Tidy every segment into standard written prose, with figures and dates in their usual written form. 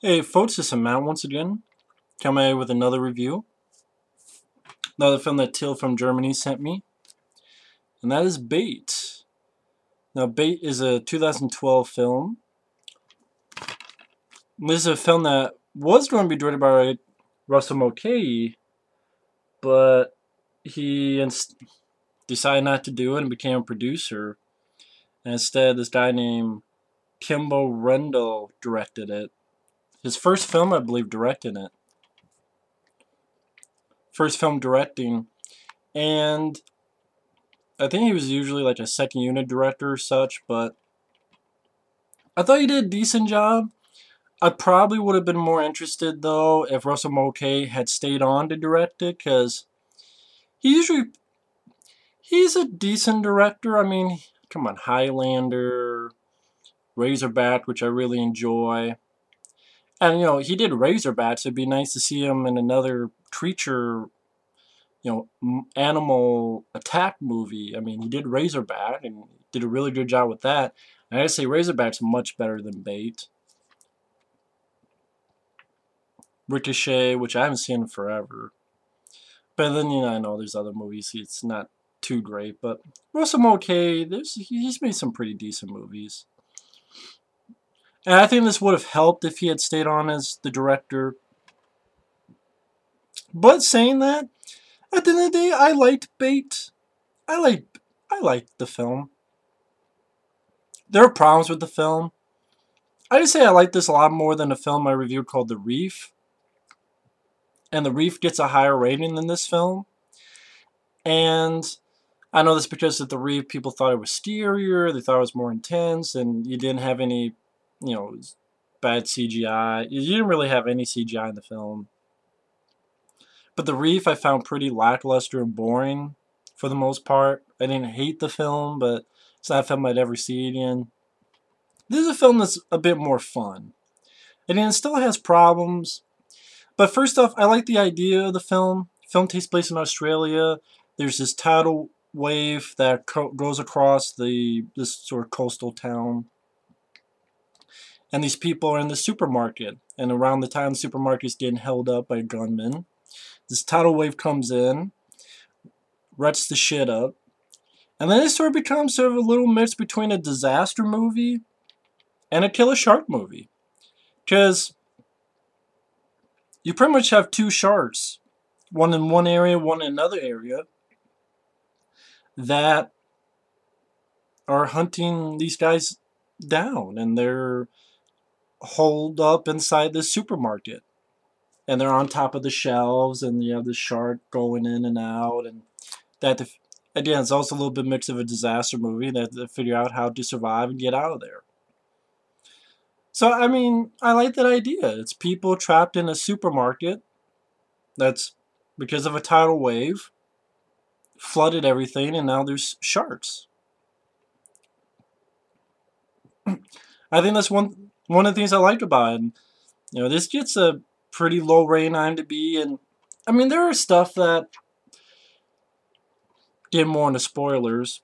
Hey folks, it's Matt once again, coming with another review. Another film that Till from Germany sent me, and that is Bait. Now, Bait is a 2012 film. This is a film that was going to be directed by Russell Mulcahy, but he decided not to do it and became a producer. And instead, this guy named Kimble Rendall directed it. His first film, I believe, directed it. First film directing. And I think he was usually like a second unit director or such, but I thought he did a decent job. I probably would have been more interested though if Russell Mulcahy had stayed on to direct it, because he's a decent director. I mean, come on, Highlander, Razorback, which I really enjoy, and he did Razorback. So it'd be nice to see him in another creature, animal attack movie. I mean, he did Razorback and did a really good job with that. And I gotta say, Razorback's much better than Bait. Ricochet, which I haven't seen in forever. But then, I know there's other movies. It's not too great, but Russell Mulcahy, he's made some pretty decent movies. And I think this would have helped if he had stayed on as the director. But saying that, at the end of the day, I liked Bait. I liked the film. There are problems with the film. I just say I like this a lot more than a film I reviewed called The Reef. And The Reef gets a higher rating than this film. And I know this because at The Reef, people thought it was scarier, they thought it was more intense, and you didn't have any, bad CGI. You didn't really have any CGI in the film. But The Reef I found pretty lackluster and boring for the most part. I didn't hate the film, but it's not a film I'd ever see again. This is a film that's a bit more fun. And it still has problems. But first off, I like the idea of the film. The film takes place in Australia. There's this tidal wave that goes across this sort of coastal town. And these people are in the supermarket. And around the time the supermarket's getting held up by gunmen, this tidal wave comes in, wrecks the shit up. And then it sort of becomes sort of a little mix between a disaster movie and a killer shark movie. Because you pretty much have two sharks, one in one area, one in another area, that are hunting these guys down, and they're holed up inside this supermarket. And they're on top of the shelves, and you have the shark going in and out, and that again, it's also a little bit mixed of a disaster movie. They have to figure out how to survive and get out of there. So, I mean, I like that idea. It's people trapped in a supermarket that's, because of a tidal wave, flooded everything, and now there's sharks. I think that's one of the things I like about it. And, this gets a pretty low rating IMDb, and I mean, there are stuff that get more into spoilers,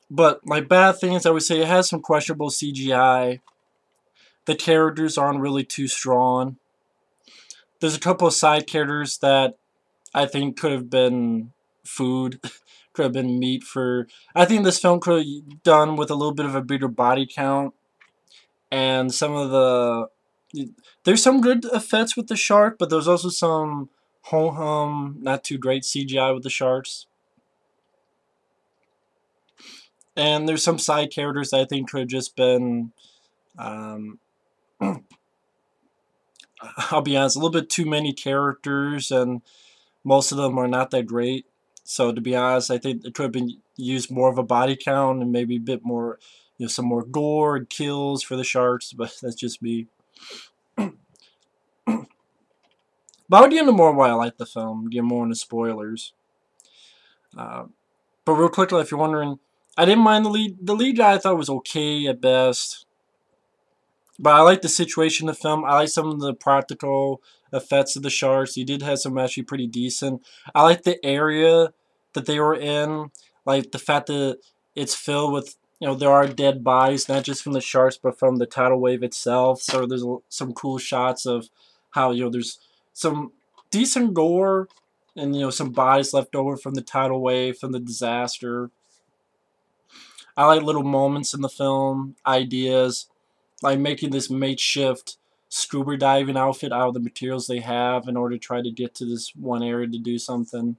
but like bad things, I would say it has some questionable CGI. The characters aren't really too strong. There's a couple of side characters that I think could have been food, could have been meat for. I think this film could have done with a little bit of a bigger body count, and some of the. There's some good effects with the shark, but there's also some ho-hum, not too great CGI with the sharks. And there's some side characters that I think could have just been. I'll be honest, a little bit too many characters, and most of them are not that great. So to be honest, I think it could have been used more of a body count and maybe a bit more, some more gore and kills for the sharks. But that's just me. But I'll get into more why I like the film. Get more into spoilers. But real quickly, if you're wondering, I didn't mind the lead. The lead guy I thought was okay at best. But I like the situation of the film. I like some of the practical effects of the sharks. He did have some actually pretty decent. I like the area that they were in. Like the fact that it's filled with, there are dead bodies, not just from the sharks, but from the tidal wave itself. So there's some cool shots of how, there's some decent gore and, some bodies left over from the tidal wave, from the disaster. I like little moments in the film, ideas, like making this makeshift scuba diving outfit out of the materials they have in order to try to get to this one area to do something.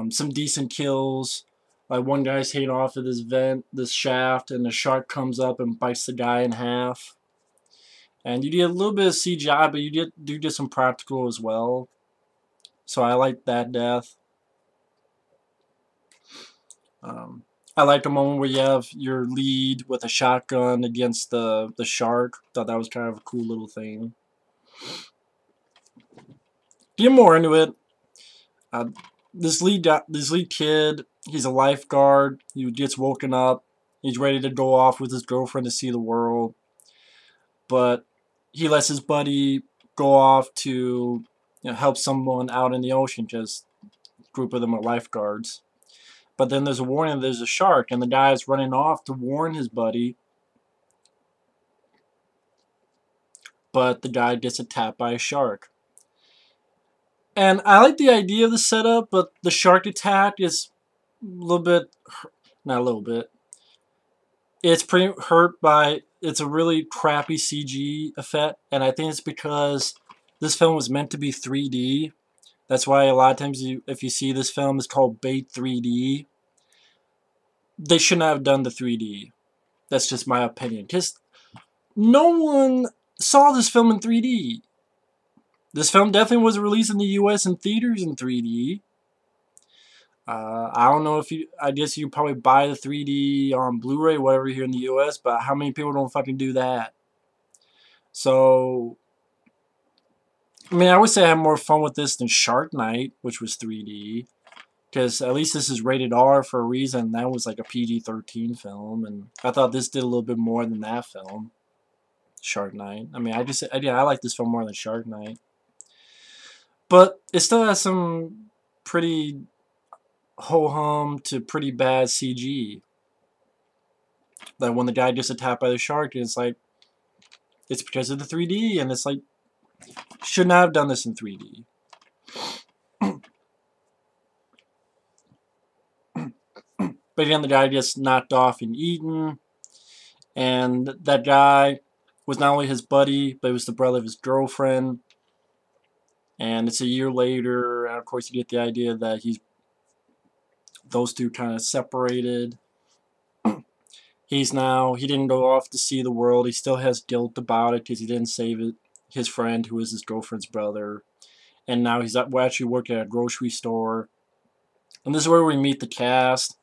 Some decent kills. Like one guy's hanging off of this vent, this shaft, and the shark comes up and bites the guy in half. And you get a little bit of CGI, but you do get some practical as well. So I like that death. I like the moment where you have your lead with a shotgun against the shark. Thought that was kind of a cool little thing. Get more into it. This lead kid, he's a lifeguard. He gets woken up. He's ready to go off with his girlfriend to see the world. But he lets his buddy go off to help someone out in the ocean, because a group of them are lifeguards. But then there's a warning, there's a shark, and the guy is running off to warn his buddy. But the guy gets attacked by a shark. And I like the idea of the setup, but the shark attack is a little bit, not a little bit, it's pretty hurt by, it's a really crappy CG effect, and I think it's because this film was meant to be 3D. That's why a lot of times if you see this film, it's called Bait 3D. They should not have done the 3D. That's just my opinion, because no one saw this film in 3D. This film definitely was released in the US in theaters in 3D. I don't know if I guess you probably buy the 3D on Blu-ray, whatever, here in the US, but how many people don't fucking do that? So, I mean, I would say I had more fun with this than Shark Night, which was 3D. Because at least this is rated R for a reason. That was like a PG-13 film, and I thought this did a little bit more than that film, Shark Night. I mean, I like this film more than Shark Night. But it still has some pretty ho-hum to pretty bad CG. Like when the guy gets attacked by the shark, it's like, it's because of the 3D, and it's like, should not have done this in 3D. But again, the guy gets knocked off and eaten, and that guy was not only his buddy, but it was the brother of his girlfriend. And it's a year later, and of course you get the idea that those two kind of separated. He didn't go off to see the world. He still has guilt about it because he didn't save his friend, who was his girlfriend's brother. And now he's actually working at a grocery store. And this is where we meet the cast.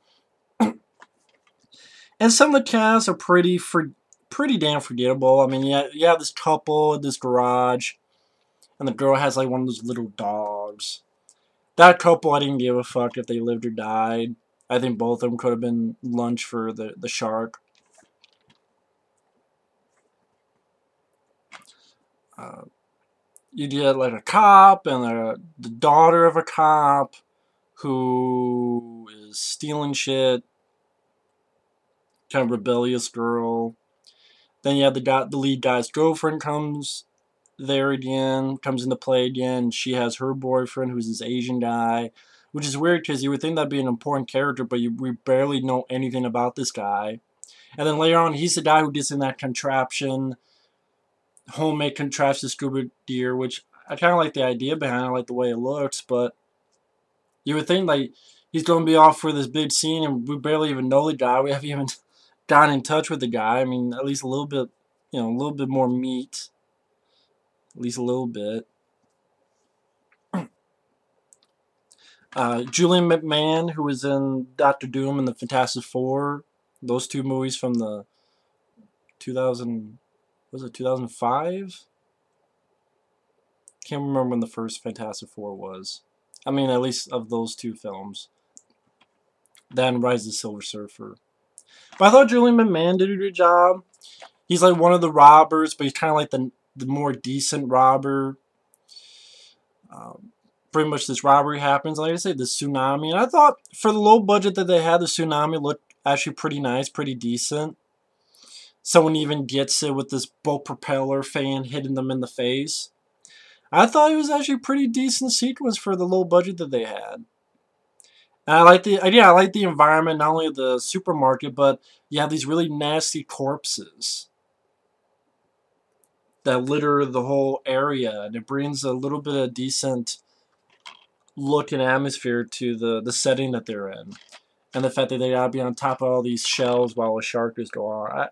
And some of the cast are pretty damn forgettable. I mean, you have this couple in this garage, and the girl has like one of those little dogs. That couple, I didn't give a fuck if they lived or died. I think both of them could have been lunch for the shark. You get like a cop and the daughter of a cop who is stealing shit. Kind of rebellious girl. Then you have the lead guy's girlfriend comes into play again. She has her boyfriend, who's this Asian guy, which is weird because you would think that'd be an important character, but we barely know anything about this guy. And then later on, he's the guy who gets in that contraption, homemade contraption scuba gear, which I kind of like the idea behind it, I like the way it looks, but you would think like he's going to be off for this big scene, and we barely even know the guy. We haven't even gotten in touch with the guy. I mean, at least a little bit, a little bit more meat. At least a little bit. Julian McMahon, who was in Doctor Doom and the Fantastic Four, those two movies from the 2005? Can't remember when the first Fantastic Four was. I mean, at least of those two films. Then Rise of the Silver Surfer. But I thought Julian McMahon did a good job. He's like one of the robbers, but he's kind of like the more decent robber. Pretty much this robbery happens, like I said, the tsunami. And I thought for the low budget that they had, the tsunami looked actually pretty nice, pretty decent. Someone even gets it with this boat propeller fan hitting them in the face. I thought it was actually a pretty decent sequence for the low budget that they had. And I like the environment, not only of the supermarket, but you have these really nasty corpses that litter the whole area, and it brings a little bit of decent look and atmosphere to the setting that they're in. And the fact that they gotta be on top of all these shelves while a shark is going on.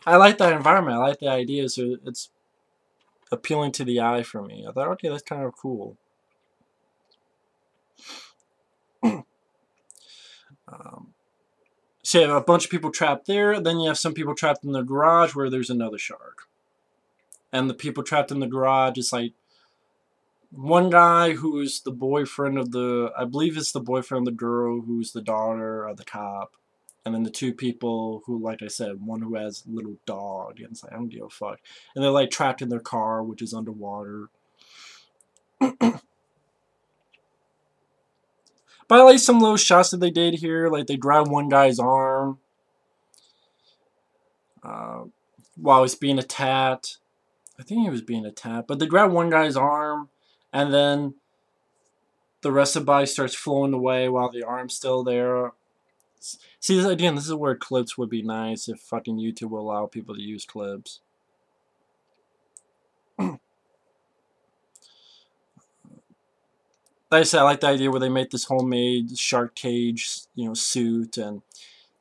I like that environment. I like the idea, so it's appealing to the eye for me. I thought, okay, that's kind of cool. So you have a bunch of people trapped there, then you have some people trapped in the garage where there's another shark. And the people trapped in the garage is like one guy who's the boyfriend of I believe it's the boyfriend of the girl who's the daughter of the cop. And then the two people who, like I said, one who has a little dog, and it's like, I don't give a fuck. And they're like trapped in their car, which is underwater. But I like some little shots that they did here. Like they grab one guy's arm while he's being attacked. I think he was being attacked. But they grab one guy's arm, and then the rest of the body starts flowing away while the arm's still there. See, again, this is where clips would be nice if fucking YouTube will allow people to use clips. Like I said, I like the idea where they make this homemade shark cage, suit, and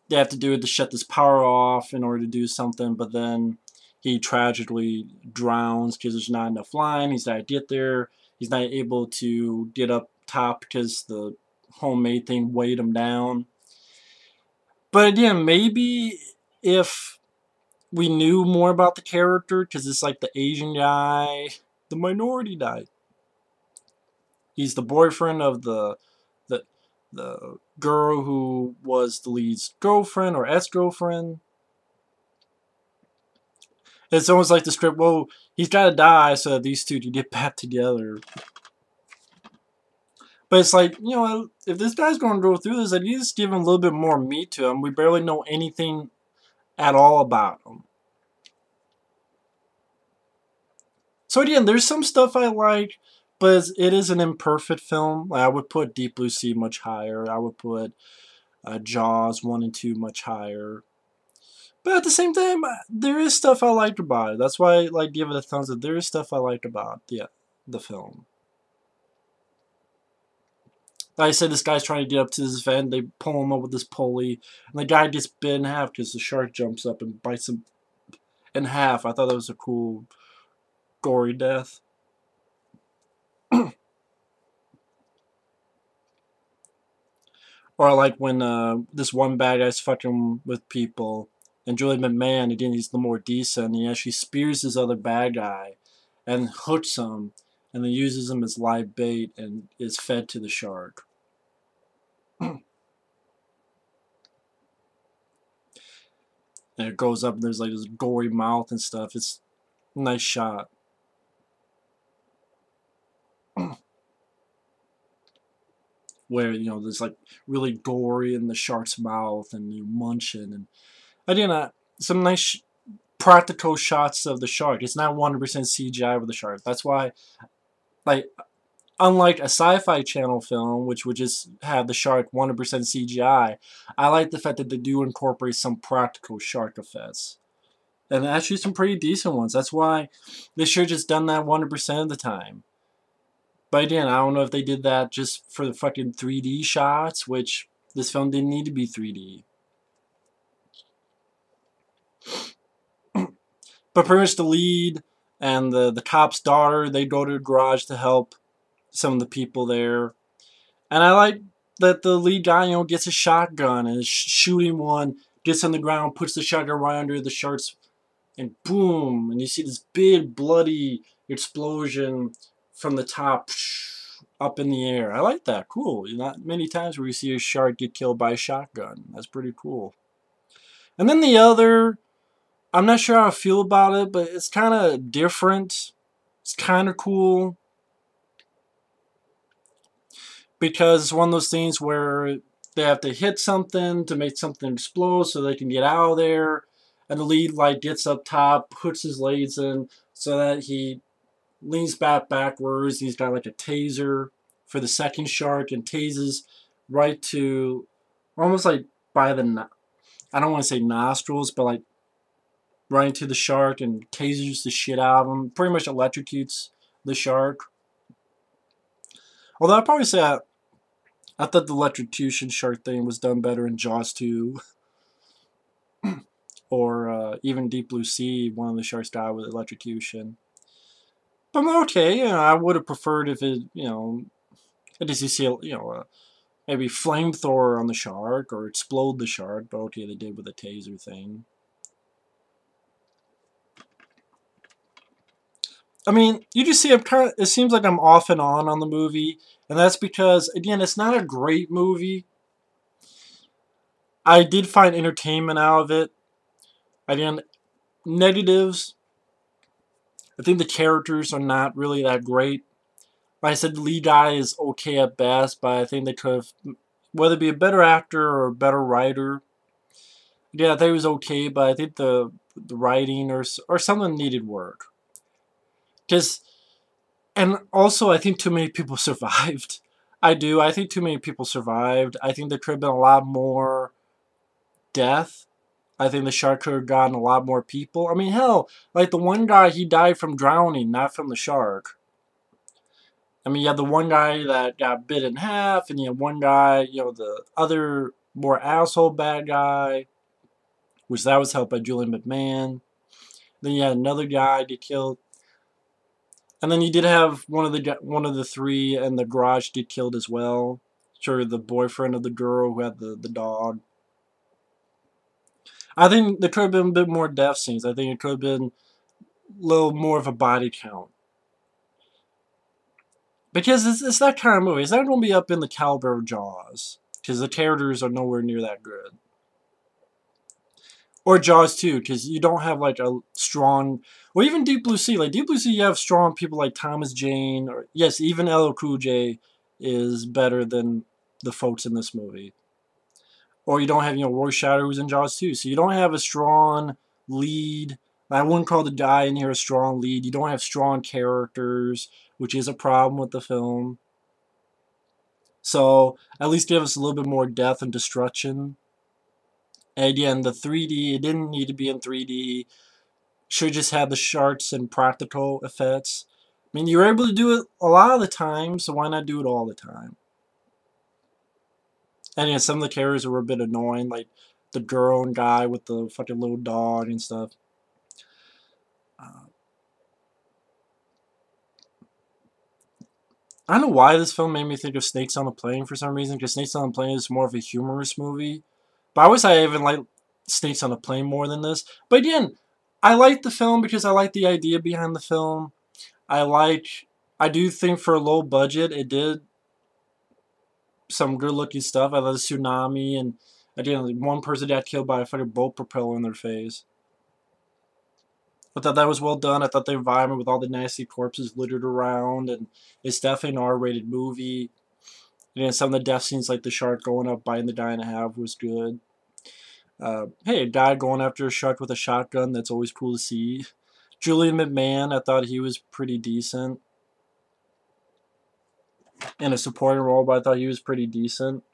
they have to do it to shut this power off in order to do something, but then he tragically drowns because there's not enough line. He's not able to get there. He's not able to get up top because the homemade thing weighed him down. But again, maybe if we knew more about the character, because it's like the Asian guy, the minority guy. He's the boyfriend of the girl who was the lead's girlfriend or ex-girlfriend. It's almost like the script, well, he's got to die so that these two can get back together. But it's like, if this guy's going to go through this, I need to just give him a little bit more meat to him. We barely know anything at all about him. So again, there's some stuff I like, but it is an imperfect film. Like, I would put Deep Blue Sea much higher. I would put Jaws 1 and 2 much higher. But at the same time, there is stuff I liked about it. That's why I give it a thumbs up. There is stuff I liked about the film. Like I said, this guy's trying to get up to this vent. They pull him up with this pulley. And the guy gets bit in half because the shark jumps up and bites him in half. I thought that was a cool, gory death. Or like when this one bad guy's fucking with people. And Julian McMahon, again, he's the more decent. He actually spears this other bad guy and hooks him. And then uses him as live bait and is fed to the shark. And it goes up and there's like this gory mouth and stuff. It's a nice shot. Where, there's like really gory in the shark's mouth and you munching. And again, some nice practical shots of the shark. It's not 100% CGI with the shark. That's why, like, unlike a Sci-Fi Channel film, which would just have the shark 100% CGI, I like the fact that they do incorporate some practical shark effects. And actually some pretty decent ones. That's why they should have just done that 100% of the time. But again, I don't know if they did that just for the fucking 3D shots, which this film didn't need to be 3D. But pretty much the lead and the cop's daughter, they go to the garage to help some of the people there. And I like that the lead guy, gets a shotgun and is shooting one, gets on the ground, puts the shotgun right under the shark's, and boom, and you see this big bloody explosion from the top up in the air. I like that. Cool. Not many times where you see a shark get killed by a shotgun. That's pretty cool. And then the other, I'm not sure how I feel about it, but it's kind of different. It's kind of cool. Because it's one of those things where they have to hit something to make something explode so they can get out of there. And the lead like gets up top, puts his legs in so that he leans backwards. He's got like a taser for the second shark and tases right to almost like by the, I don't want to say nostrils, but like right into the shark and tasers the shit out of him. Pretty much electrocutes the shark. Although I'd probably say I thought the electrocution shark thing was done better in Jaws 2. Or even Deep Blue Sea, one of the sharks died with electrocution. But okay, you know, I would have preferred if it, you know, at least you see, you know, maybe flamethrower on the shark or explode the shark. But okay, they did with the taser thing. I mean, you just see, it seems like I'm off and on the movie, and that's because, again, it's not a great movie. I did find entertainment out of it. Again, negatives, I think the characters are not really that great. Like I said, the lead guy is okay at best, but I think they could have, whether it be a better actor or a better writer. Yeah, I think it was okay, but I think the writing or something needed work. And also, I think too many people survived. I do. I think too many people survived. I think there could have been a lot more death. I think the shark could have gotten a lot more people. I mean, hell, like the one guy, he died from drowning, not from the shark. I mean, you had the one guy that got bit in half, and you had one guy, you know, the other more asshole bad guy, which that was helped by Julian McMahon. Then you had another guy get killed. And then you did have one of the three in the garage get killed as well. Sure, the boyfriend of the girl who had the dog. I think there could have been a bit more death scenes. I think it could have been a little more of a body count. Because it's that kind of movie. It's not going to be up in the caliber of Jaws. Because the characters are nowhere near that good. Or Jaws 2, because you don't have like a strong... Or even Deep Blue Sea. Like Deep Blue Sea, you have strong people like Thomas Jane. Or yes, even LL Cool J is better than the folks in this movie. Or you don't have, you know, Roy Scheider who's in Jaws 2. So you don't have a strong lead. I wouldn't call the guy in here a strong lead. You don't have strong characters, which is a problem with the film. So at least give us a little bit more death and destruction. And again, the 3D, it didn't need to be in 3D. Should just have the sharks and practical effects. I mean, you were able to do it a lot of the time, so why not do it all the time? And yeah, some of the characters were a bit annoying, like the girl and guy with the fucking little dog and stuff. I don't know why this film made me think of Snakes on a Plane for some reason, because Snakes on a Plane is more of a humorous movie. But I wish I even liked Snakes on a Plane more than this. But again, I like the film because I like the idea behind the film. I do think for a low budget, it did some good looking stuff. I love the tsunami, and again, one person got killed by a fucking boat propeller in their face. I thought that was well done. I thought the environment with all the nasty corpses littered around, and it's definitely an R-rated movie. And some of the death scenes, like the shark going up, biting the guy in half, was good. Hey, a guy going after a shark with a shotgun, that's always cool to see. Julian McMahon, I thought he was pretty decent. In a supporting role, but I thought he was pretty decent.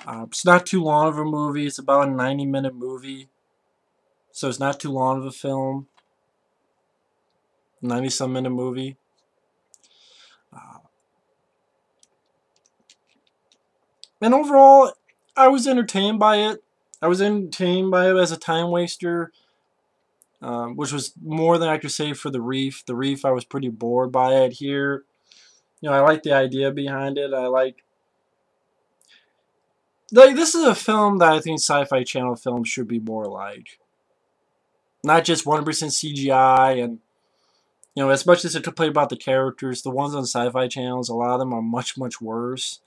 It's not too long of a movie. It's about a 90-minute movie. So it's not too long of a film. 90-some minute movie. And overall, I was entertained by it. I was entertained by it as a time waster. Which was more than I could say for The Reef. The Reef, I was pretty bored by it. Here, you know, I like the idea behind it. I like this is a film that I think Sci-Fi Channel films should be more like. Not just 100% CGI, and you know, as much as it could play about the characters, the ones on Sci-Fi Channels, a lot of them are much, much worse.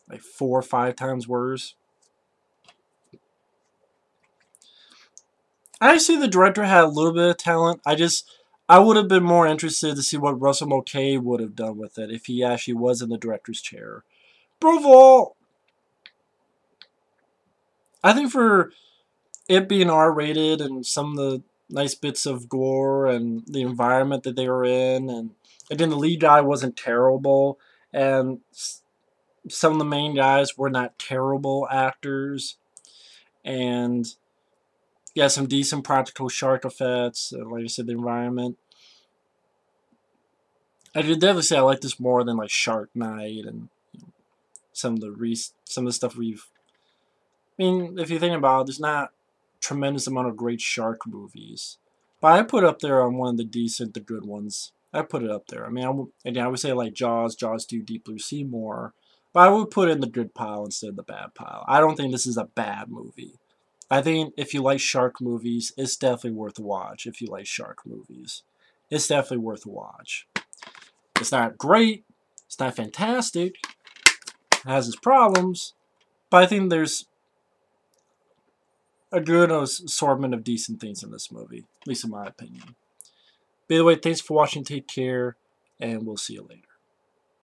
Like 4 or 5 times worse. I see the director had a little bit of talent. I would have been more interested to see what Russell Mulcahy would have done with it if he actually was in the director's chair. But overall, I think for it being R-rated and some of the nice bits of gore and the environment that they were in, and again, the lead guy wasn't terrible, and some of the main guys were not terrible actors, and yeah, some decent practical shark effects, like I said, the environment. I could definitely say I like this more than like Shark Night and some of the stuff we've. I mean, if you think about it, there's not a tremendous amount of great shark movies, but I put it up there on one of the decent, the good ones. I put it up there. I mean, I would say like Jaws, Jaws 2, Deep Blue Sea more, but I would put it in the good pile instead of the bad pile. I don't think this is a bad movie. I think if you like shark movies, it's definitely worth a watch. If you like shark movies, it's definitely worth a watch. It's not great. It's not fantastic. It has its problems, but I think there's a good assortment of decent things in this movie, at least in my opinion. By the way, thanks for watching. Take care, and we'll see you later.